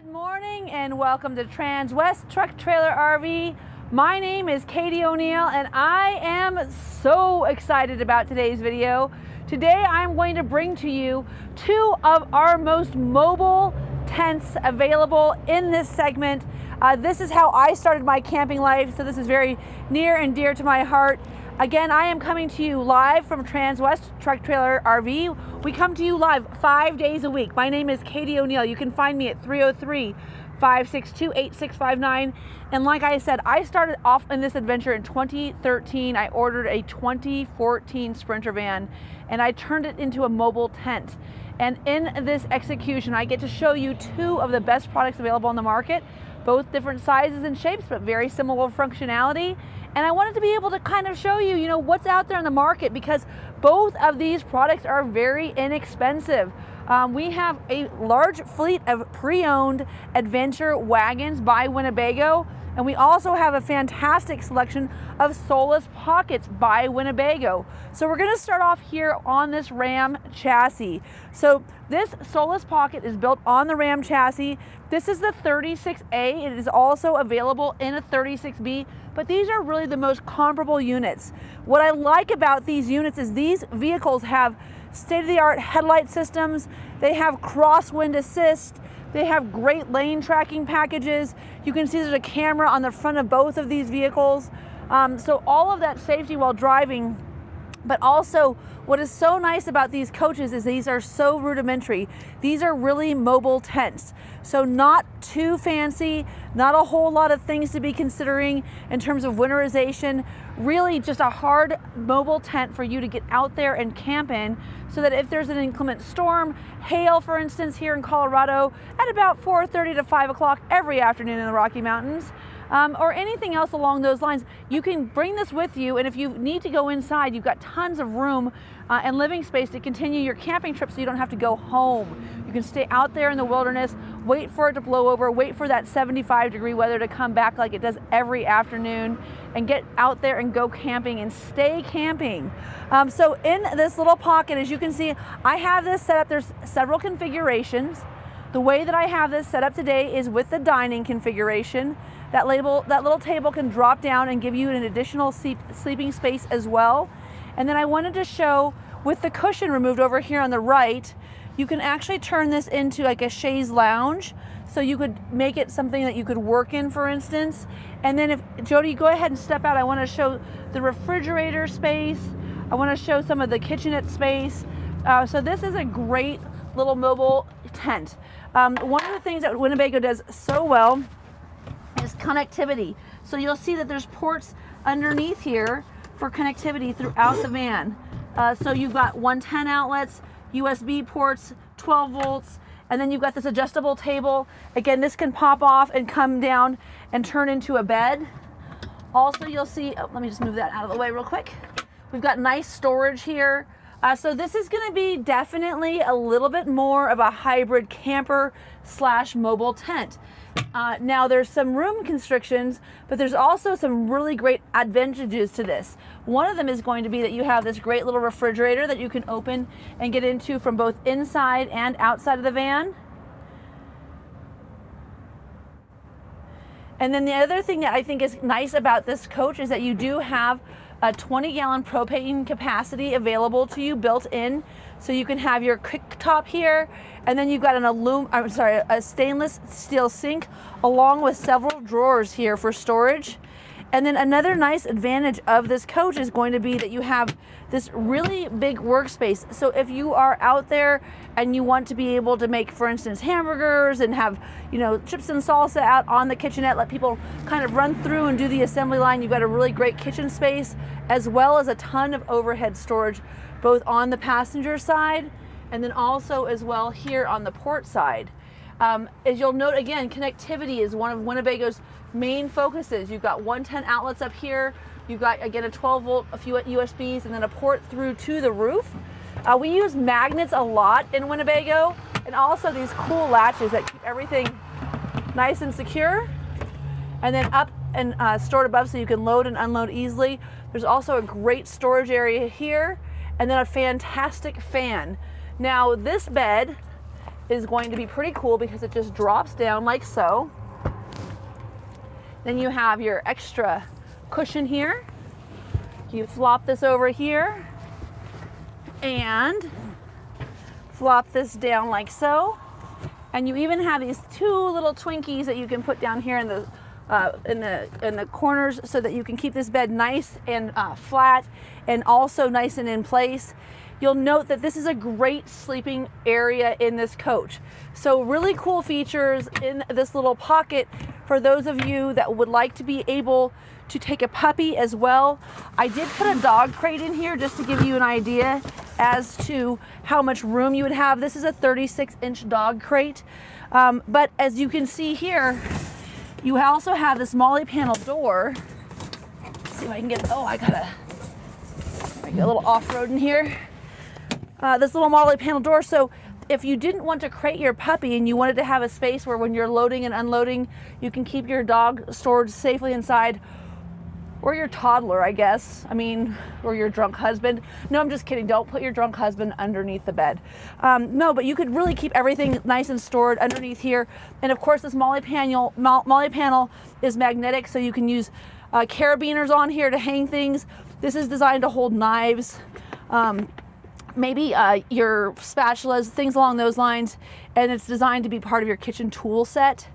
Good morning and welcome to Transwest Truck Trailer RV. My name is Katie O'Neill and I am so excited about today's video. Today I'm going to bring to you two of our most mobile tents available in this segment. This is how I started my camping life, so this is very near and dear to my heart. Again, I am coming to you live from Transwest Truck Trailer RV. We come to you live 5 days a week. My name is Katie O'Neill. You can find me at 303-562-8659. And like I said, I started off in this adventure in 2013. I ordered a 2014 Sprinter van and I turned it into a mobile tent. And in this execution, I get to show you two of the best products available on the market, both different sizes and shapes, but very similar functionality. And I wanted to be able to kind of show you, what's out there in the market, because both of these products are very inexpensive. We have a large fleet of pre-owned adventure wagons by Winnebago, and we also have a fantastic selection of Solis Pockets by Winnebago. So we're going to start off here on this Ram chassis. So this Solis Pocket is built on the Ram chassis. This is the 36A. It is also available in a 36B, but these are really the most comparable units. What I like about these units is these vehicles have state-of-the-art headlight systems. They have crosswind assist. They have great lane tracking packages. You can see there's a camera on the front of both of these vehicles. So all of that safety while driving, but also what is so nice about these coaches is these are so rudimentary. These are really mobile tents. So not too fancy, not a whole lot of things to be considering in terms of winterization. Really just a hard mobile tent for you to get out there and camp in, so that if there's an inclement storm, hail for instance here in Colorado at about 4:30 to 5 o'clock every afternoon in the Rocky Mountains, or anything else along those lines, you can bring this with you, and if you need to go inside, you've got tons of room and living space to continue your camping trip so you don't have to go home. You can stay out there in the wilderness, wait for it to blow over, wait for that 75-degree weather to come back like it does every afternoon, and get out there and go camping and stay camping. So in this little pocket, as you can see, I have this set up. There's several configurations. The way that I have this set up today is with the dining configuration. That little table can drop down and give you an additional sleeping space as well. And then I wanted to show, with the cushion removed over here on the right, you can actually turn this into like a chaise lounge. So you could make it something that you could work in, for instance. And then if, Jody, go ahead and step out. I want to show the refrigerator space. I want to show some of the kitchenette space. So this is a great little mobile tent. One of the things that Winnebago does so well is connectivity. So you'll see that there's ports underneath here for connectivity throughout the van. So you've got 110 outlets, USB ports, 12 volts, and then you've got this adjustable table. Again, this can pop off and come down and turn into a bed. Also, you'll see, let me just move that out of the way real quick. We've got nice storage here. So this is going to be definitely a little bit more of a hybrid camper / mobile tent. Now there's some room constrictions, but there's also some really great advantages to this. One of them is going to be that you have this great little refrigerator that you can open and get into from both inside and outside of the van. And then the other thing that I think is nice about this coach is that you do have a 20-gallon propane capacity available to you built in, so you can have your cooktop here, and then you've got a stainless steel sink along with several drawers here for storage. And then another nice advantage of this coach is going to be that you have this really big workspace. So if you are out there and you want to be able to make, for instance, hamburgers and have, chips and salsa out on the kitchenette, let people kind of run through and do the assembly line, you've got a really great kitchen space, as well as a ton of overhead storage, both on the passenger side and then also as well here on the port side. As you'll note, again, connectivity is one of Winnebago's main focuses. You've got 110 outlets up here. You've got, again, a 12 volt, a few USBs, and then a port through to the roof. We use magnets a lot in Winnebago, and also these cool latches that keep everything nice and secure, and then up and stored above so you can load and unload easily. There's also a great storage area here, and then a fantastic fan. Now this bed is going to be pretty cool because it just drops down like so. Then you have your extra cushion here. You flop this over here and flop this down like so. And you even have these two little Twinkies that you can put down here in the corners so that you can keep this bed nice and flat and also nice and in place. You'll note that this is a great sleeping area in this coach. So really cool features in this little pocket for those of you that would like to be able to take a puppy as well. I did put a dog crate in here just to give you an idea as to how much room you would have. This is a 36-inch dog crate. But as you can see here, you also have this molly panel door. Let's see if I can get, I get a little off-road in here. This little molly panel door. So if you didn't want to crate your puppy and you wanted to have a space where when you're loading and unloading, you can keep your dog stored safely inside, or your toddler, I guess. I mean, or your drunk husband. No, I'm just kidding. Don't put your drunk husband underneath the bed. No, but you could really keep everything nice and stored underneath here. And of course, this molly panel is magnetic, so you can use carabiners on here to hang things. This is designed to hold knives, maybe your spatulas, things along those lines. And it's designed to be part of your kitchen tool set.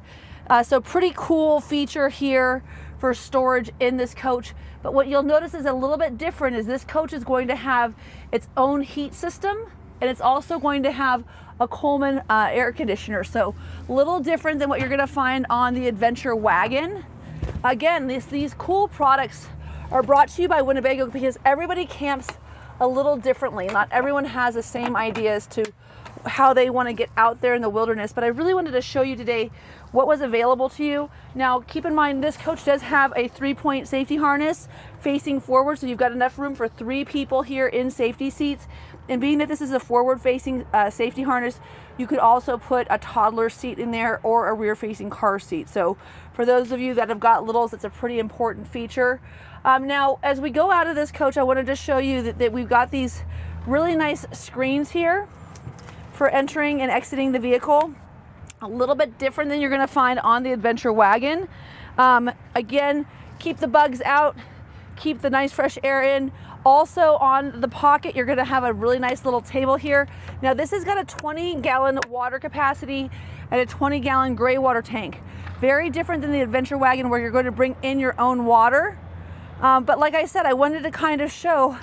So pretty cool feature here for storage in this coach. But what you'll notice is a little bit different is this coach is going to have its own heat system, and it's also going to have a Coleman air conditioner. So a little different than what you're gonna find on the Adventure Wagon. Again, these cool products are brought to you by Winnebago because everybody camps a little differently. Not everyone has the same ideas to how they want to get out there in the wilderness, but I really wanted to show you today what was available to you. Now keep in mind this coach does have a 3-point safety harness facing forward, so you've got enough room for 3 people here in safety seats. And being that this is a forward facing safety harness, you could also put a toddler seat in there or a rear facing car seat. So for those of you that have got littles, it's a pretty important feature. Now as we go out of this coach, I wanted to show you that we've got these really nice screens here for entering and exiting the vehicle. A little bit different than you're gonna find on the Adventure Wagon. Again, keep the bugs out, keep the nice fresh air in. Also on the pocket, you're gonna have a really nice little table here. Now this has got a 20-gallon water capacity and a 20-gallon gray water tank. Very different than the Adventure Wagon where you're going to bring in your own water. But like I said, I wanted to kind of show,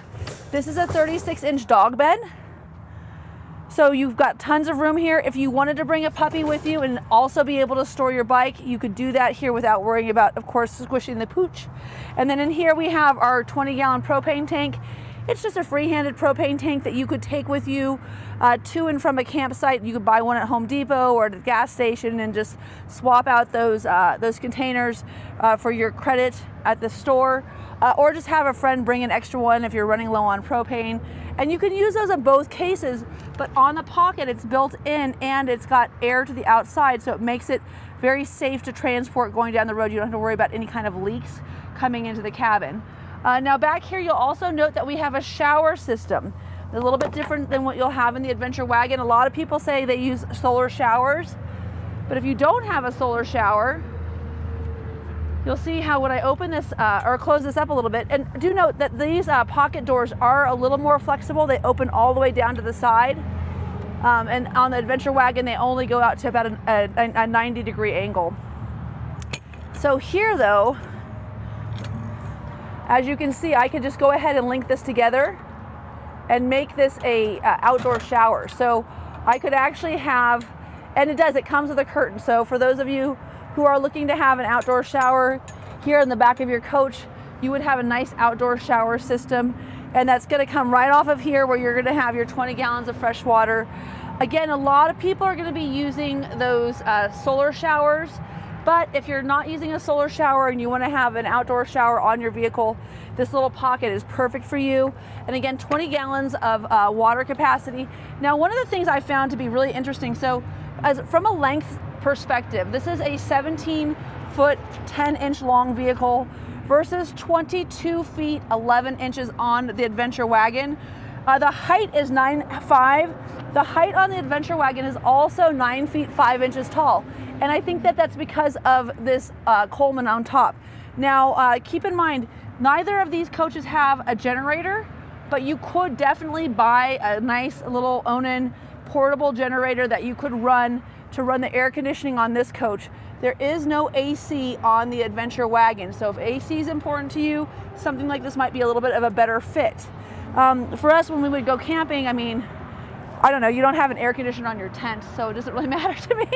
this is a 36-inch dog bed. So you've got tons of room here. If you wanted to bring a puppy with you and also be able to store your bike, you could do that here without worrying about, of course, squishing the pooch. And then in here we have our 20-gallon propane tank. It's just a free-handed propane tank that you could take with you to and from a campsite. You could buy one at Home Depot or at a gas station and just swap out those containers for your credit at the store. Or just have a friend bring an extra one if you're running low on propane. And you can use those in both cases, but on the pocket it's built in and it's got air to the outside, so it makes it very safe to transport going down the road. You don't have to worry about any kind of leaks coming into the cabin. Now back here you'll also note that we have a shower system. It's a little bit different than what you'll have in the Adventure Wagon. A lot of people say they use solar showers, but if you don't have a solar shower, you'll see how when I open this or close this up a little bit, and do note that these pocket doors are a little more flexible. They open all the way down to the side. And on the Adventure Wagon, they only go out to about a 90-degree angle. So here though, as you can see, I could just go ahead and link this together and make this a outdoor shower. So I could actually have, and it comes with a curtain. So for those of you who are looking to have an outdoor shower, here in the back of your coach, you would have a nice outdoor shower system. And that's gonna come right off of here where you're gonna have your 20 gallons of fresh water. Again, a lot of people are gonna be using those solar showers, but if you're not using a solar shower and you wanna have an outdoor shower on your vehicle, this little pocket is perfect for you. And again, 20 gallons of water capacity. Now, one of the things I found to be really interesting, so from a length perspective, this is a 17-foot, 10-inch long vehicle versus 22 feet, 11 inches on the Adventure Wagon. The height is 9'5", The height on the Adventure Wagon is also 9 feet 5 inches tall. And I think that that's because of this Coleman on top. Now, keep in mind, neither of these coaches have a generator, but you could definitely buy a nice little Onan portable generator that you could run to run the air conditioning on this coach. There is no AC on the Adventure Wagon, so if AC is important to you, something like this might be a little bit of a better fit. For us, when we would go camping, I mean, I don't know, you don't have an air conditioner on your tent, so it doesn't really matter to me.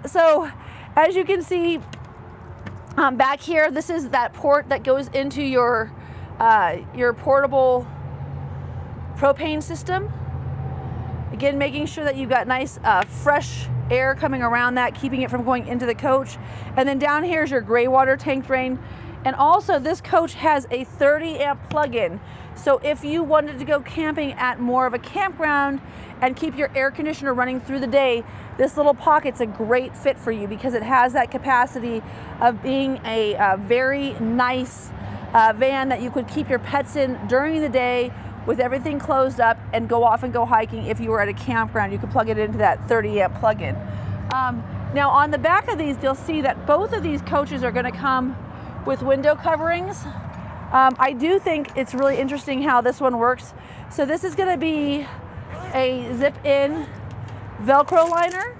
So as you can see back here, this is that port that goes into your portable propane system. Again, making sure that you've got nice fresh air coming around that, keeping it from going into the coach. And then down here is your gray water tank drain. And also this coach has a 30 amp plug-in. So if you wanted to go camping at more of a campground and keep your air conditioner running through the day, this little pocket's a great fit for you because it has that capacity of being a very nice van that you could keep your pets in during the day with everything closed up and go off and go hiking. If you were at a campground, you could plug it into that 30 amp plug-in. Now on the back of these, you'll see that both of these coaches are going to come with window coverings. I do think it's really interesting how this one works. So this is going to be a zip-in Velcro liner.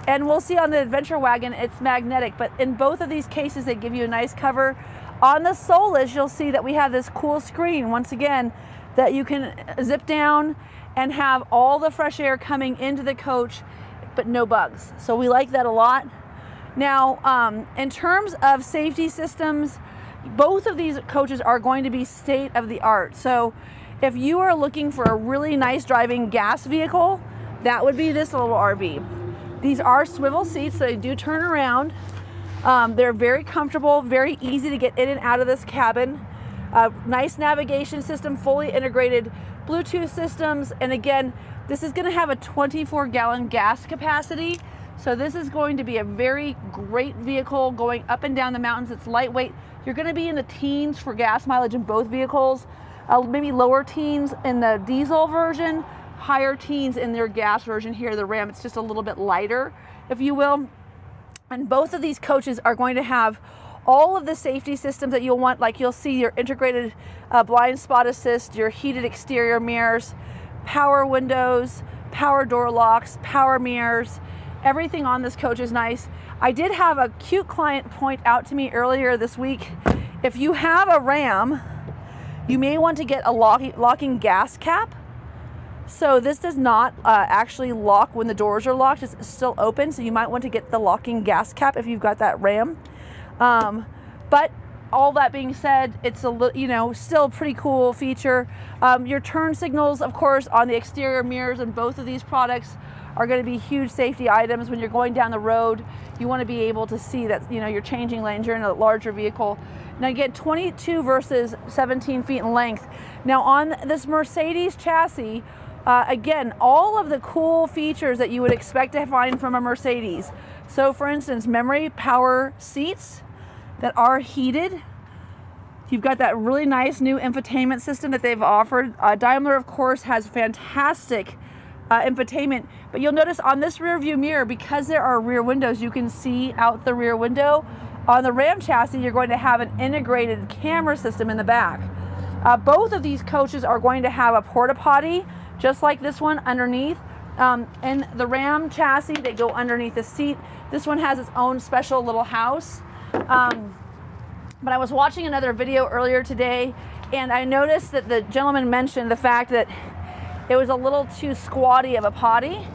And we'll see on the Adventure Wagon, it's magnetic, but in both of these cases, they give you a nice cover. On the Solis, you'll see that we have this cool screen, once again, that you can zip down and have all the fresh air coming into the coach, but no bugs. So we like that a lot. Now, in terms of safety systems, both of these coaches are going to be state of the art. So if you are looking for a really nice driving gas vehicle, that would be this little RV. These are swivel seats, so they do turn around. They're very comfortable, very easy to get in and out of this cabin. Nice navigation system, fully integrated Bluetooth systems. And again, this is going to have a 24-gallon gas capacity. So this is going to be a very great vehicle going up and down the mountains. It's lightweight. You're going to be in the teens for gas mileage in both vehicles, maybe lower teens in the diesel version, higher teens in their gas version here, the Ram. It's just a little bit lighter, if you will. And both of these coaches are going to have all of the safety systems that you'll want, like you'll see your integrated blind spot assist, your heated exterior mirrors, power windows, power door locks, power mirrors. Everything on this coach is nice. I did have a cute client point out to me earlier this week, if you have a Ram, you may want to get a locking gas cap. So this does not actually lock when the doors are locked. It's still open, so you might want to get the locking gas cap if you've got that Ram. But all that being said, it's still a pretty cool feature. Your turn signals, of course, on the exterior mirrors in both of these products are going to be huge safety items. When you're going down the road, you want to be able to see that you're changing lanes, you're in a larger vehicle. Now again, 22 versus 17 feet in length. Now on this Mercedes chassis, again, all of the cool features that you would expect to find from a Mercedes. So for instance, memory power seats that are heated. You've got that really nice new infotainment system that they've offered. Daimler, of course, has fantastic infotainment, but you'll notice on this rear view mirror, because there are rear windows, you can see out the rear window. On the Ram chassis, you're going to have an integrated camera system in the back. Both of these coaches are going to have a porta potty, just like this one underneath. In the Ram chassis, they go underneath the seat. This one has its own special little house. But I was watching another video earlier today, and I noticed that the gentleman mentioned the fact that it was a little too squatty of a potty.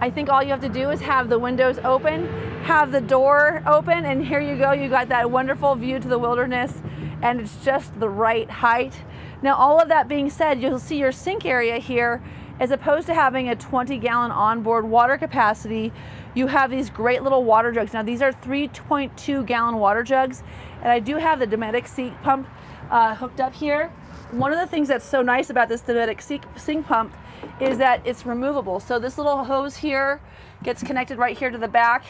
I think all you have to do is have the windows open, have the door open, and here you go. You got that wonderful view to the wilderness, and it's just the right height. Now, all of that being said, you'll see your sink area here. As opposed to having a 20-gallon onboard water capacity, you have these great little water jugs. Now, these are 3.2-gallon water jugs, and I do have the Dometic sink pump hooked up here. One of the things that's so nice about this Dometic sink pump is that it's removable. So this little hose here gets connected right here to the back.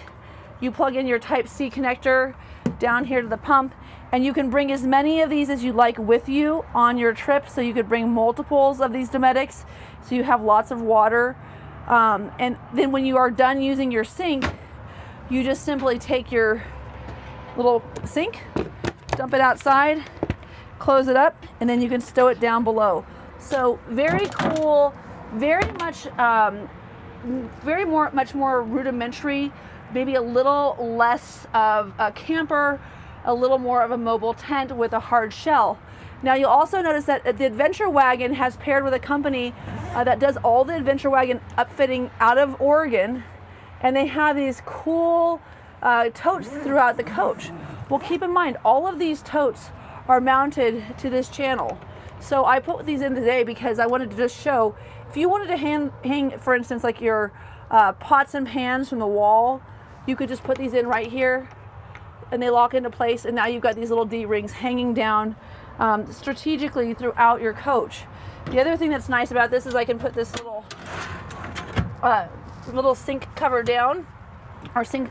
You plug in your Type-C connector. down here to the pump. And you can bring as many of these as you like with you on your trip. So you could bring multiples of these Domestics so you have lots of water. And then when you are done using your sink, you just simply take your little sink, dump it outside, close it up, and then you can stow it down below. So very cool, much more rudimentary, maybe a little less of a camper, a little more of a mobile tent with a hard shell. Now you'll also notice that the Adventure Wagon has paired with a company that does all the Adventure Wagon upfitting out of Oregon, and they have these cool totes throughout the coach. Well, keep in mind, all of these totes are mounted to this channel. So I put these in today because I wanted to just show, if you wanted to hang, for instance, like your pots and pans from the wall, you could just put these in right here and they lock into place, and now you've got these little D-rings hanging down strategically throughout your coach. The other thing that's nice about this is I can put this little sink cover down, or sink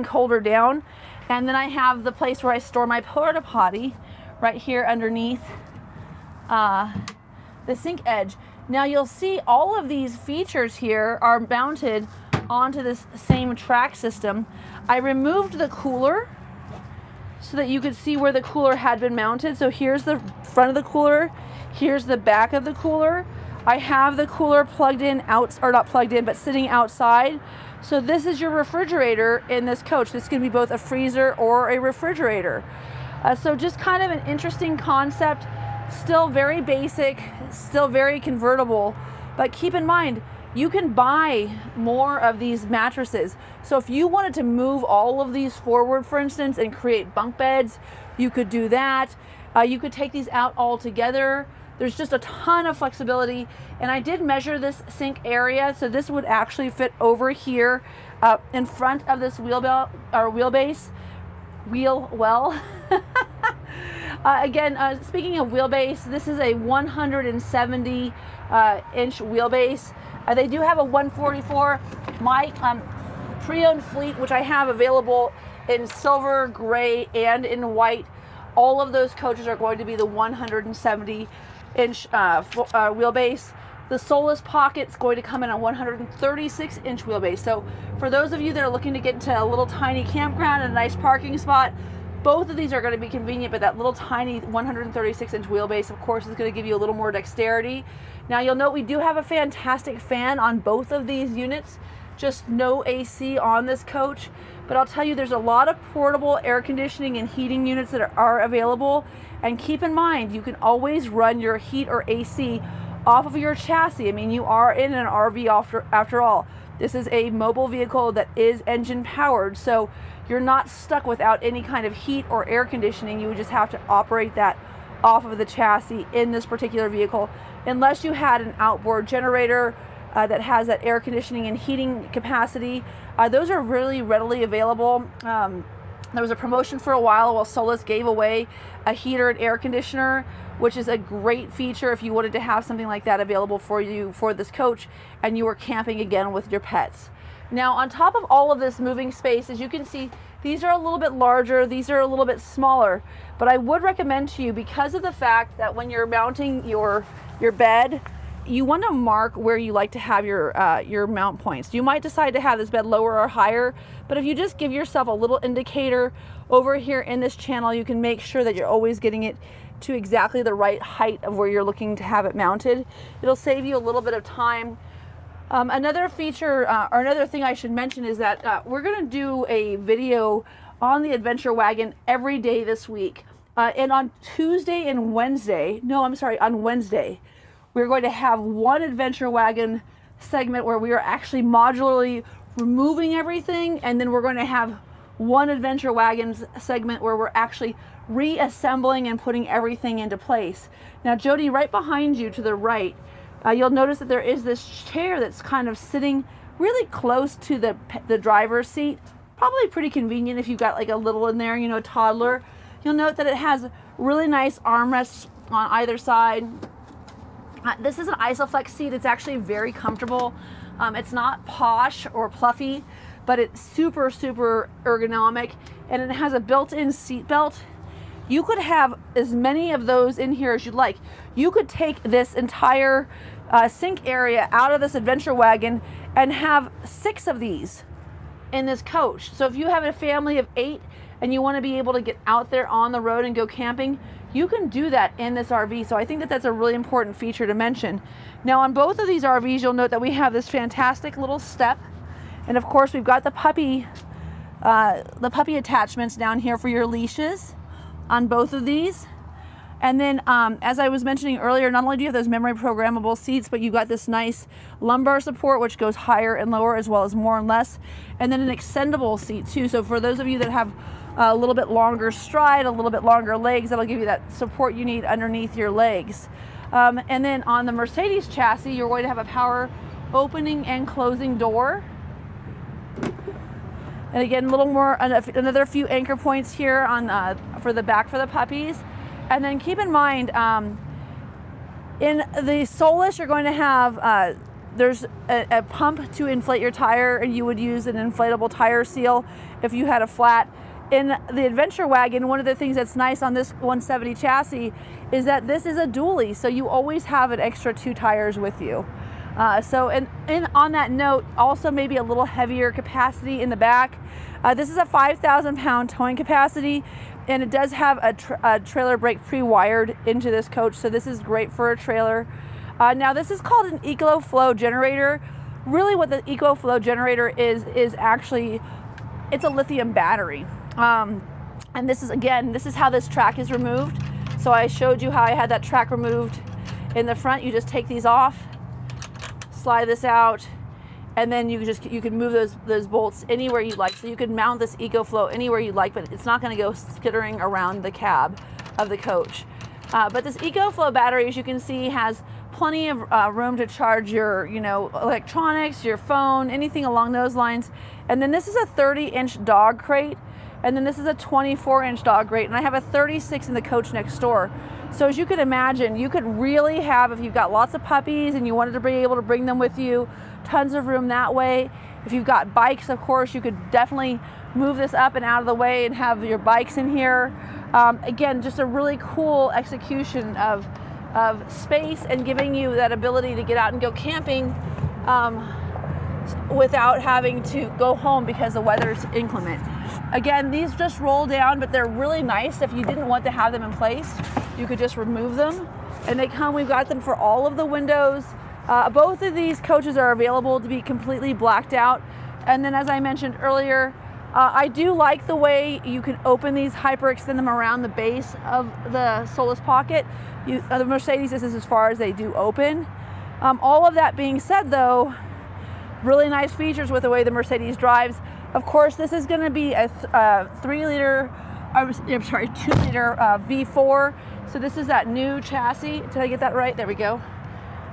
holder down, and then I have the place where I store my porta potty right here underneath the sink edge. Now you'll see all of these features here are mounted onto this same track system. I removed the cooler so that you could see where the cooler had been mounted. So here's the front of the cooler, here's the back of the cooler. I have the cooler plugged in not plugged in, but sitting outside. So this is your refrigerator in this coach. This can be both a freezer or a refrigerator. So just kind of an interesting concept, still very basic, still very convertible, but keep in mind, you can buy more of these mattresses. So if you wanted to move all of these forward, for instance, and create bunk beds, you could do that. You could take these out all together. There's just a ton of flexibility. And I did measure this sink area, so this would actually fit over here in front of this wheelbase. Again, speaking of wheelbase, this is a 170 inch wheelbase. They do have a 144. My pre-owned fleet, which I have available in silver, gray, and in white, all of those coaches are going to be the 170 inch wheelbase. The Solis Pock is going to come in a 136 inch wheelbase. So for those of you that are looking to get into a little tiny campground and a nice parking spot, both of these are going to be convenient, but that little tiny 136 inch wheelbase, of course, is going to give you a little more dexterity. Now you'll note we do have a fantastic fan on both of these units, just no AC on this coach. But I'll tell you, there's a lot of portable air conditioning and heating units that are available. And keep in mind, you can always run your heat or AC off of your chassis. I mean, you are in an RV after all. This is a mobile vehicle that is engine powered, so you're not stuck without any kind of heat or air conditioning. You would just have to operate that off of the chassis in this particular vehicle, unless you had an outboard generator that has that air conditioning and heating capacity. Those are really readily available. There was a promotion for a while Solis gave away a heater and air conditioner, which is a great feature if you wanted to have something like that available for you for this coach and you were camping again with your pets. Now, on top of all of this moving space, as you can see, these are a little bit larger, these are a little bit smaller, but I would recommend to you, because of the fact that when you're mounting your bed, you want to mark where you like to have your mount points. You might decide to have this bed lower or higher, but if you just give yourself a little indicator over here in this channel, you can make sure that you're always getting it to exactly the right height of where you're looking to have it mounted. It'll save you a little bit of time. Another feature, or another thing I should mention, is that we're going to do a video on the Adventure Wagon every day this week. And on Tuesday and Wednesday, on Wednesday, we're going to have one Adventure Wagon segment where we are actually modularly removing everything, and then we're going to have one Adventure Wagon segment where we're actually reassembling and putting everything into place. Now, Jody, right behind you to the right, you'll notice that there is this chair that's kind of sitting really close to the driver's seat. Probably pretty convenient if you've got like a little in there, a toddler. You'll note that it has really nice armrests on either side. This is an Isoflex seat. It's actually very comfortable. It's not posh or fluffy, but it's super, super ergonomic. and it has a built-in seat belt. You could have as many of those in here as you'd like. You could take this entire sink area out of this adventure wagon and have 6 of these in this coach. So if you have a family of 8 and you want to be able to get out there on the road and go camping, you can do that in this RV. So I think that that's a really important feature to mention. Now on both of these RVs, you'll note that we have this fantastic little step. And of course we've got the puppy attachments down here for your leashes on both of these. And then as I was mentioning earlier, not only do you have those memory programmable seats, but you got this nice lumbar support which goes higher and lower as well as more and less, and then an extendable seat too. So for those of you that have a little bit longer stride, a little bit longer legs, that'll give you that support you need underneath your legs. And then on the Mercedes chassis, you're going to have a power opening and closing door. And again, a little more, another few anchor points here on for the back for the puppies. And then keep in mind, in the Solis, you're going to have, there's a pump to inflate your tire, and you would use an inflatable tire seal if you had a flat. In the Adventure Wagon, one of the things that's nice on this 170 chassis is that this is a dually, so you always have an extra 2 tires with you. And on that note, also maybe a little heavier capacity in the back. This is a 5,000 pound towing capacity, and it does have a trailer brake pre-wired into this coach, so this is great for a trailer. Now this is called an EcoFlow generator. Really what the EcoFlow generator is actually, it's a lithium battery. And this is how this track is removed. So I showed you how I had that track removed in the front. You just take these off, slide this out, and then you can move those bolts anywhere you like. So you can mount this EcoFlow anywhere you like, but it's not going to go skittering around the cab of the coach. But this EcoFlow battery, as you can see, has plenty of room to charge your electronics, your phone, anything along those lines. And then this is a 30-inch dog crate, and then this is a 24-inch dog crate, and I have a 36 in the coach next door. So as you can imagine, you could really have, if you've got lots of puppies and you wanted to be able to bring them with you, tons of room that way. If you've got bikes, of course, you could definitely move this up and out of the way and have your bikes in here. Again, just a really cool execution of space and giving you that ability to get out and go camping without having to go home because the weather's inclement. Again, these just roll down, but they're really nice. If you didn't want to have them in place, you could just remove them. And we've got them for all of the windows. Both of these coaches are available to be completely blacked out. And then as I mentioned earlier, I do like the way you can open these, hyperextend them around the base of the Solis Pocket. The Mercedes, this is as far as they do open. All of that being said though, really nice features with the way the Mercedes drives. Of course, this is going to be a 2-liter V4. So this is that new chassis. Did I get that right? There we go.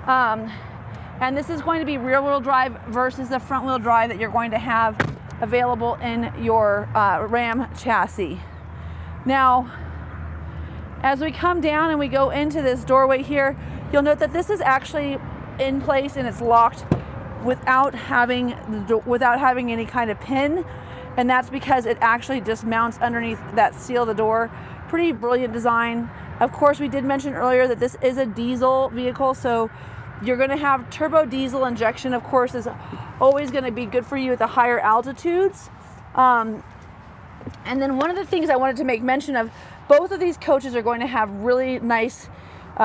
And this is going to be rear-wheel drive versus the front-wheel drive that you're going to have available in your Ram chassis. Now, as we come down and we go into this doorway here, you'll note that this is actually in place and it's locked without having any kind of pin, and that's because it actually just mounts underneath that seal of the door. Pretty brilliant design. Of course, we did mention earlier that this is a diesel vehicle, so you're going to have turbo diesel injection. Of course, is always going to be good for you at the higher altitudes. And then one of the things I wanted to make mention of, both of these coaches are going to have really nice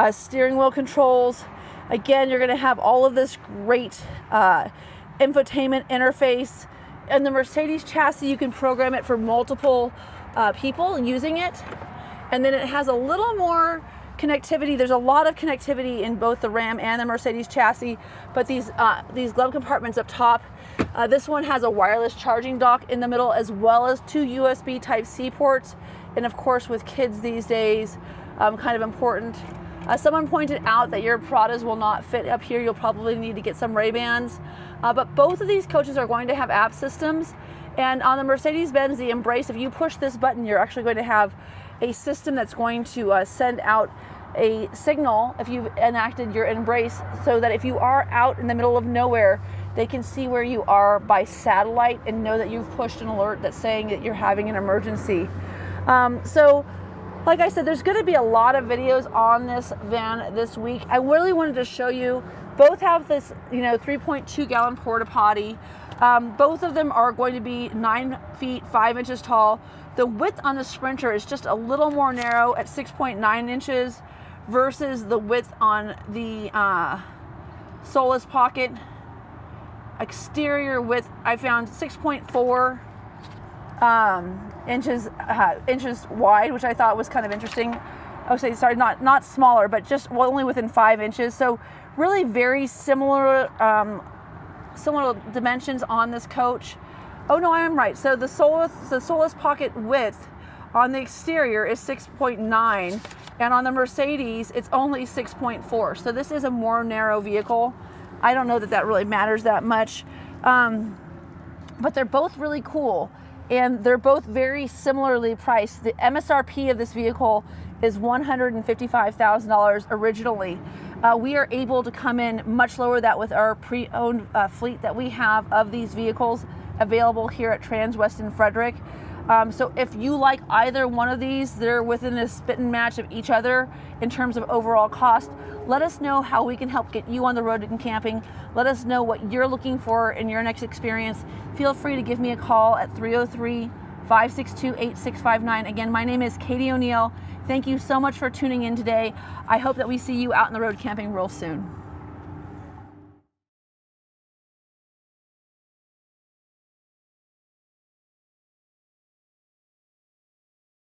steering wheel controls. Again, you're going to have all of this great infotainment interface. And the Mercedes chassis, you can program it for multiple people using it. And then it has a little more connectivity. There's a lot of connectivity in both the Ram and the Mercedes chassis, but these glove compartments up top, this one has a wireless charging dock in the middle, as well as 2 USB Type-C ports. And of course, with kids these days, kind of important. Someone pointed out that your Pradas will not fit up here. You'll probably need to get some Ray-Bans. But both of these coaches are going to have app systems. And on the Mercedes-Benz, the Embrace, if you push this button, you're actually going to have a system that's going to send out a signal if you've enacted your Embrace, so that if you are out in the middle of nowhere, They can see where you are by satellite and know that you've pushed an alert that's saying that you're having an emergency. So like I said, there's going to be a lot of videos on this van this week. I really wanted to show you, both have this 3.2 gallon porta potty. Both of them are going to be 9 feet 5 inches tall. The width on the Sprinter is just a little more narrow at 6.9 inches versus the width on the Solis Pocket. Exterior width, I found 6.4 inches wide, which I thought was kind of interesting. Sorry, not smaller, but just only within 5 inches. So really very similar dimensions on this coach. Oh no, I am right. So the Solis Pocket width on the exterior is 6.9, and on the Mercedes it's only 6.4. So this is a more narrow vehicle. I don't know that really matters that much, but they're both really cool, and they're both very similarly priced. The MSRP of this vehicle is $155,000 originally. We are able to come in much lower that with our pre-owned fleet that we have of these vehicles available here at Transwest in Frederick. So if you like either one of these, they're within a spit and match of each other in terms of overall cost. Let us know how we can help get you on the road and camping. Let us know what you're looking for in your next experience. Feel free to give me a call at 303-562-8659. Again, my name is Katie O'Neill. Thank you so much for tuning in today. I hope that we see you out on the road camping real soon.